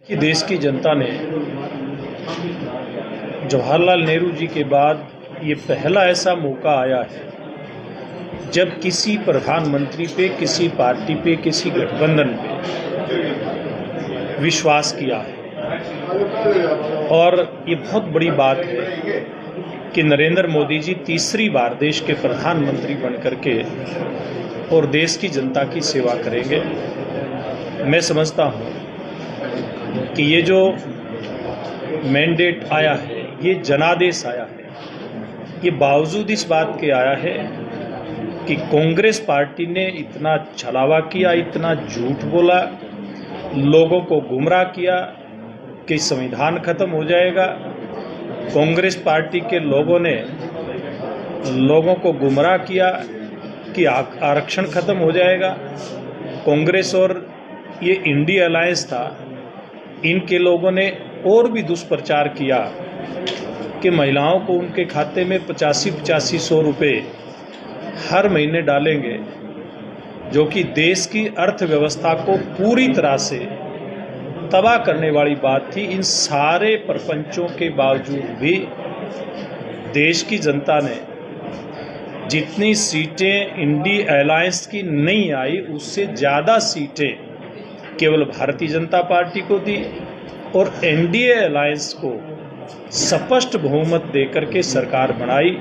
कि देश की जनता ने जवाहरलाल नेहरू जी के बाद ये पहला ऐसा मौका आया है जब किसी प्रधानमंत्री पे, किसी पार्टी पे, किसी गठबंधन पे विश्वास किया है। और ये बहुत बड़ी बात है कि नरेंद्र मोदी जी तीसरी बार देश के प्रधानमंत्री बनकर के और देश की जनता की सेवा करेंगे। मैं समझता हूँ कि ये जो मैंडेट आया है, ये जनादेश आया है, ये बावजूद इस बात के आया है कि कांग्रेस पार्टी ने इतना छलावा किया, इतना झूठ बोला, लोगों को गुमराह किया कि संविधान खत्म हो जाएगा। कांग्रेस पार्टी के लोगों ने लोगों को गुमराह किया कि आरक्षण खत्म हो जाएगा। कांग्रेस और ये इंडिया अलायंस था, इनके लोगों ने और भी दुष्प्रचार किया कि महिलाओं को उनके खाते में 85-85 रुपये हर महीने डालेंगे, जो कि देश की अर्थव्यवस्था को पूरी तरह से तबाह करने वाली बात थी। इन सारे प्रपंचों के बावजूद भी देश की जनता ने जितनी सीटें इंडिया अलायंस की नहीं आई, उससे ज़्यादा सीटें केवल भारतीय जनता पार्टी को दी और एनडीए अलायंस को स्पष्ट बहुमत देकर के सरकार बनाई।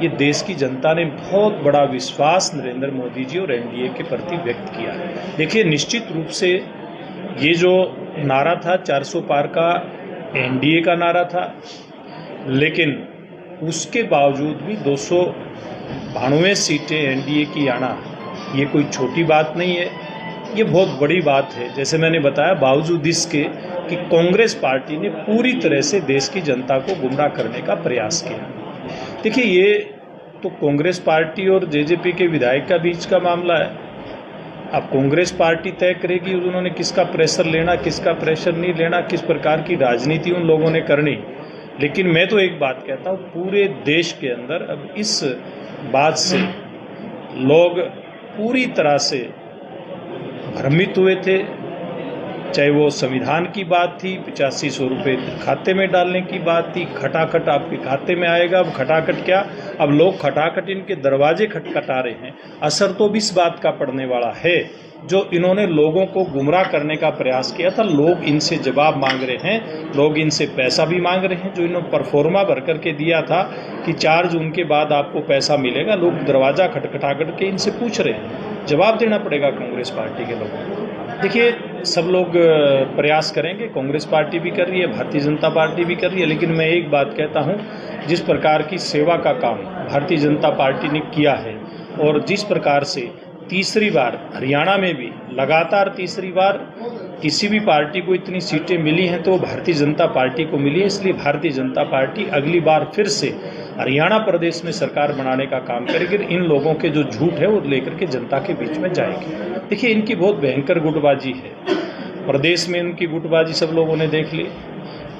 ये देश की जनता ने बहुत बड़ा विश्वास नरेंद्र मोदी जी और एनडीए के प्रति व्यक्त किया है। देखिए, निश्चित रूप से ये जो नारा था 400 पार का, एनडीए का नारा था, लेकिन उसके बावजूद भी 292 सीटें एनडीए की आना ये कोई छोटी बात नहीं है, ये बहुत बड़ी बात है। जैसे मैंने बताया, बावजूद इसके कि कांग्रेस पार्टी ने पूरी तरह से देश की जनता को गुमराह करने का प्रयास किया। देखिए, ये तो कांग्रेस पार्टी और जेजेपी के विधायक का बीच का मामला है। अब कांग्रेस पार्टी तय करेगी उन्होंने किसका प्रेशर लेना, किसका प्रेशर नहीं लेना, किस प्रकार की राजनीति उन लोगों ने करनी। लेकिन मैं तो एक बात कहता हूँ, पूरे देश के अंदर अब इस बात से लोग पूरी तरह से भ्रमित हुए थे। चाहे वो संविधान की बात थी, 8500 रुपये खाते में डालने की बात थी, खटाखट आपके खाते में आएगा। अब खटाखट क्या, अब लोग खटाखट इनके दरवाजे खटखटा रहे हैं। असर तो भी इस बात का पड़ने वाला है जो इन्होंने लोगों को गुमराह करने का प्रयास किया था। लोग इनसे जवाब मांग रहे हैं, लोग इनसे पैसा भी मांग रहे हैं। जो इन्होंने परफॉर्मा भर करके दिया था कि 4 जून के बाद आपको पैसा मिलेगा, लोग दरवाज़ा खटखटा करके इनसे पूछ रहे हैं। जवाब देना पड़ेगा कांग्रेस पार्टी के लोगों को। देखिए, सब लोग प्रयास करेंगे, कांग्रेस पार्टी भी कर रही है, भारतीय जनता पार्टी भी कर रही है, लेकिन मैं एक बात कहता हूं, जिस प्रकार की सेवा का काम भारतीय जनता पार्टी ने किया है और जिस प्रकार से तीसरी बार हरियाणा में भी लगातार तीसरी बार किसी भी पार्टी को इतनी सीटें मिली हैं तो भारतीय जनता पार्टी को मिली है। इसलिए भारतीय जनता पार्टी अगली बार फिर से हरियाणा प्रदेश में सरकार बनाने का काम करेगी। इन लोगों के जो झूठ है वो लेकर के जनता के बीच में जाएगी। देखिए, इनकी बहुत भयंकर गुटबाजी है प्रदेश में, इनकी गुटबाजी सब लोगों ने देख ली।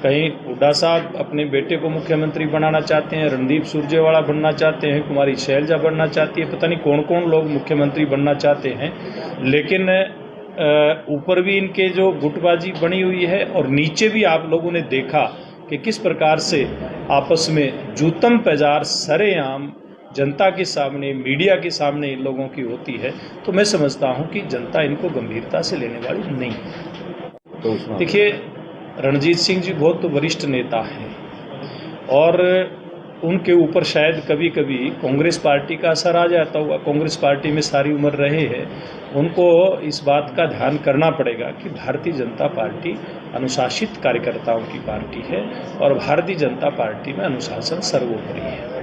कहीं हुड्डा साहब अपने बेटे को मुख्यमंत्री बनाना चाहते हैं, रणदीप सुरजेवाला बनना चाहते हैं, कुमारी शैलजा बनना चाहती है, पता नहीं कौन कौन लोग मुख्यमंत्री बनना चाहते हैं। लेकिन ऊपर भी इनके जो गुटबाजी बनी हुई है और नीचे भी आप लोगों ने देखा कि किस प्रकार से आपस में जूतम पैजार सरेआम जनता के सामने, मीडिया के सामने इन लोगों की होती है। तो मैं समझता हूं कि जनता इनको गंभीरता से लेने वाली नहीं है। तो देखिए, रणजीत सिंह जी बहुत वरिष्ठ नेता हैं और उनके ऊपर शायद कभी कभी कांग्रेस पार्टी का असर आ जाता हुआ। कांग्रेस पार्टी में सारी उम्र रहे हैं, उनको इस बात का ध्यान करना पड़ेगा कि भारतीय जनता पार्टी अनुशासित कार्यकर्ताओं की पार्टी है और भारतीय जनता पार्टी में अनुशासन सर्वोपरि है।